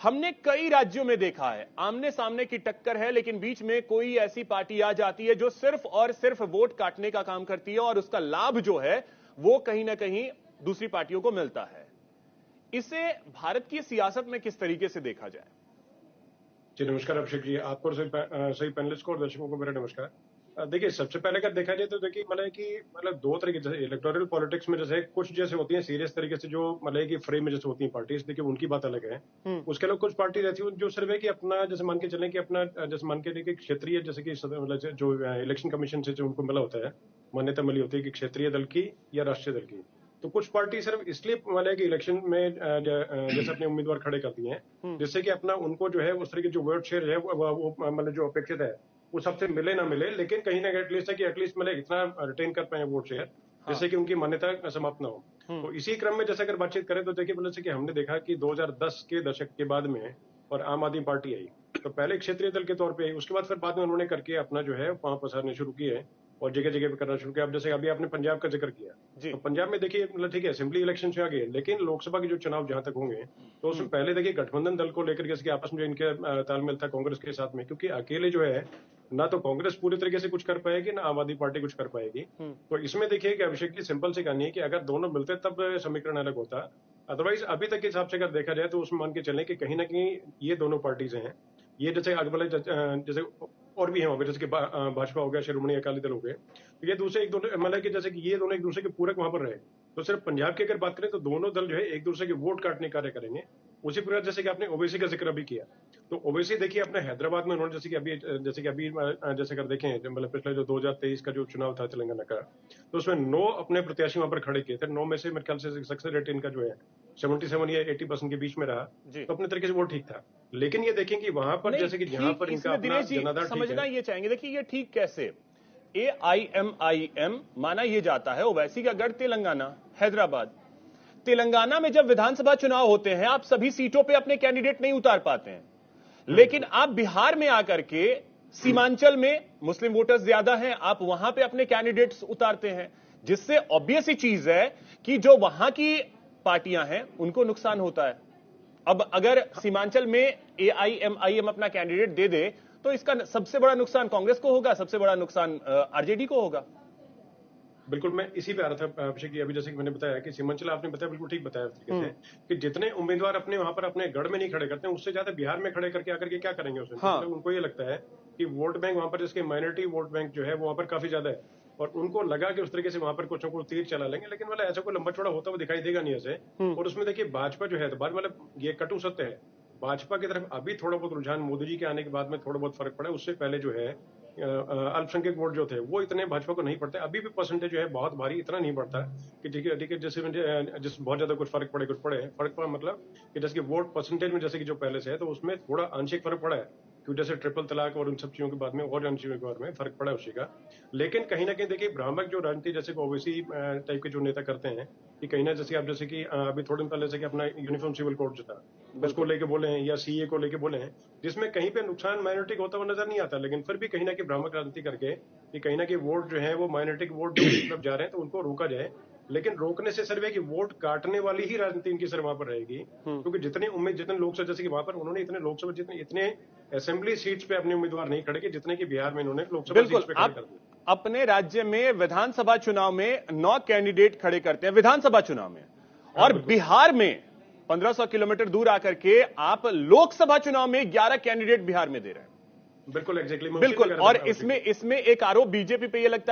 हमने कई राज्यों में देखा है आमने सामने की टक्कर है, लेकिन बीच में कोई ऐसी पार्टी आ जाती है जो सिर्फ और सिर्फ वोट काटने का काम करती है और उसका लाभ जो है वो कहीं ना कहीं दूसरी पार्टियों को मिलता है। इसे भारत की सियासत में किस तरीके से देखा जाए? जी नमस्कार अभिषेक जी, आपको और सही पैनलिस्ट को और दर्शकों को मेरा नमस्कार। देखिए, सबसे पहले अगर देखा जाए तो देखिए मतलब दो तरीके जैसे इलेक्टोरल पॉलिटिक्स में जैसे कुछ जैसे होती हैं सीरियस तरीके से जो मतलब कि फ्रेम में जैसे होती हैं पार्टीज, देखिए उनकी बात अलग है। उसके अलावा कुछ पार्टी रहती है जो सिर्फ है कि अपना जैसे मान के चलें कि अपना जैसे मान के देखिए क्षेत्रीय जैसे कि मतलब जो इलेक्शन कमीशन से जो उनको मिला होता है, मान्यता मिली होती है कि क्षेत्रीय दल की या राष्ट्रीय दल की। तो कुछ पार्टी सिर्फ इसलिए मतलब कि इलेक्शन में जैसे अपने उम्मीदवार खड़े करती हैं जिससे कि अपना उनको जो है उस तरह की जो वोट शेयर है वो मतलब जो अपेक्षित है वो सबसे मिले ना मिले, लेकिन कहीं ना एटलीस्ट है कि एटलीस्ट मतलब इतना रिटेन कर पाए वोट शेयर जिससे कि उनकी मान्यता समाप्त ना हो। तो इसी क्रम में जैसे अगर बातचीत करें तो देखिए मतलब कि हमने देखा कि 2010 के दशक के बाद में और आम आदमी पार्टी आई, तो पहले क्षेत्रीय दल के तौर पे आई, उसके बाद फिर बाद में उन्होंने करके अपना जो है वहां पसारने शुरू किए और जगह जगह पे करना शुरू किया। अब जैसे अभी आपने पंजाब का जिक्र किया, तो पंजाब में देखिए मतलब ठीक है असेंबली इलेक्शन से आ गए, लेकिन लोकसभा के जो चुनाव जहां तक होंगे तो उसमें पहले देखिए गठबंधन दल को लेकर के आपस में जो इनके तालमेल था कांग्रेस के साथ में, क्योंकि अकेले जो है ना तो कांग्रेस पूरी तरीके से कुछ कर पाएगी ना आम आदमी पार्टी कुछ कर पाएगी। तो इसमें देखिए कि अभिषेक की सिंपल सी कहानी है कि अगर दोनों मिलते तब समीकरण अलग होता। अदरवाइज अभी तक के हिसाब से अगर देखा जाए तो उसमें मान के चलें कि कहीं ना कहीं ये दोनों पार्टीज हैं, ये जैसे जैसे और भी हैं वहां पे जैसे कि भाजपा हो गया, शिरोमणि अकाली दल हो गए, तो ये दूसरे एक दोनों मतलब कि जैसे कि ये दोनों एक दूसरे के पूरक वहां पर रहे। तो सिर्फ पंजाब की अगर बात करें तो दोनों दल जो है एक दूसरे के वोट काटने कार्य करेंगे। उसी प्रकार जैसे कि आपने ओबीसी का जिक्र अभी किया, तो ओबीसी देखिए अपने हैदराबाद में उन्होंने जैसे कि अभी जैसे अगर देखें मतलब पिछले जो 2023 का जो चुनाव था तेलंगाना का, तो उसमें 9 अपने प्रत्याशी वहां पर खड़े किए थे। 9 में से मेरे ख्याल से सक्सेस रेट इनका जो है 77 या 80% के बीच में रहा, तो अपने तरीके से वो ठीक था। लेकिन ये देखें कि वहां पर जैसे कि जहां पर इनका अपना जनाधार समझना ये चाहेंगे, देखिए ये ठीक कैसे? AIMIM माना ये जाता है ओवैसी का गढ़ तेलंगाना, हैदराबाद। तेलंगाना में जब विधानसभा चुनाव होते हैं आप सभी सीटों पे अपने कैंडिडेट नहीं उतार पाते हैं, लेकिन आप बिहार में आकर के सीमांचल में मुस्लिम वोटर्स ज्यादा हैं, आप वहां पे अपने कैंडिडेट्स उतारते हैं, जिससे ऑब्वियस ही चीज है कि जो वहां की पार्टियां हैं उनको नुकसान होता है। अब अगर सीमांचल में AIMIM अपना कैंडिडेट दे दे तो इसका सबसे बड़ा नुकसान कांग्रेस को होगा, सबसे बड़ा नुकसान आरजेडी को होगा। बिल्कुल, मैं इसी पे आ रहा था अभिषेक जी। अभी जैसे कि मैंने बताया कि सीमांचल आपने बताया बिल्कुल ठीक बताया तरीके से कि जितने उम्मीदवार अपने वहां पर अपने गढ़ में नहीं खड़े करते हैं उससे ज्यादा बिहार में खड़े करके आकर के क्या करेंगे उसमें। मतलब उनको ये लगता है कि वोट बैंक वहां पर जिसके माइनॉरिटी वोट बैंक जो है वो वहां पर काफी ज्यादा है और उनको लगा कि उस तरीके से वहां पर कुछ ना कुछ तीर चला लेंगे, लेकिन मतलब ऐसा कोई लंबा चौड़ा होता हुआ दिखाई देगा नहीं ऐसे। और उसमें देखिए भाजपा जो है तो बाद मतलब ये कटु सत्य है, भाजपा की तरफ अभी थोड़ा बहुत रुझान मोदी जी के आने के बाद में थोड़ा बहुत फर्क पड़ा है। उससे पहले जो है अल्पसंख्यक वोट जो थे वो इतने भाजपा को नहीं पड़ते, अभी भी परसेंटेज जो है बहुत भारी इतना नहीं पड़ता कि ठीक है जैसे जिस बहुत ज्यादा कुछ फर्क पड़े फर्क पड़ा मतलब कि जैसे कि वोट परसेंटेज में जैसे कि जो पहले से है तो उसमें थोड़ा आंशिक फर्क पड़ा है, क्योंकि जैसे ट्रिपल तलाक और उन सब चीजों के बाद में और चीजों के बाद में फर्क पड़ा है उसी का। लेकिन कहीं ना कहीं देखिए भ्रामक जो राजनीति जैसे ओबीसी टाइप के जो नेता करते हैं कि कहीं ना जैसे आप जैसे कि अभी थोड़े दिन पहले से कि अपना यूनिफॉर्म सिविल कोड जो था उसको लेके बोले हैं या सीए को लेके बोले हैं, जिसमें कहीं पे नुकसान माइनॉरिटी को होता हुआ नजर नहीं आता, लेकिन फिर भी कहीं ना कहीं भ्रामक राजनीति करके कि कहीं ना कहीं वोट जो है वो माइनॉरिटी के वोट जो तरफ जा रहे हैं तो उनको रोका जाए। लेकिन रोकने से सिर्फ है कि वोट काटने वाली ही राजनीति इनकी सिर्फ वहां पर रहेगी, क्योंकि जितने लोकसभा जैसे कि वहां पर उन्होंने इतने लोकसभा इतने असेंबली सीट्स पे अपने उम्मीदवार नहीं खड़े किए जितने की बिहार में इन्होंने लोकसभा सीट्स पे खड़े कर दिए। अपने राज्य में विधानसभा चुनाव में 9 कैंडिडेट खड़े करते हैं विधानसभा चुनाव में, और बिहार में 1500 किलोमीटर दूर आकर के आप लोकसभा चुनाव में 11 कैंडिडेट बिहार में दे रहे हैं। बिल्कुल एग्जैक्टली बिल्कुल। और इसमें एक आरोप बीजेपी पे यह लगता है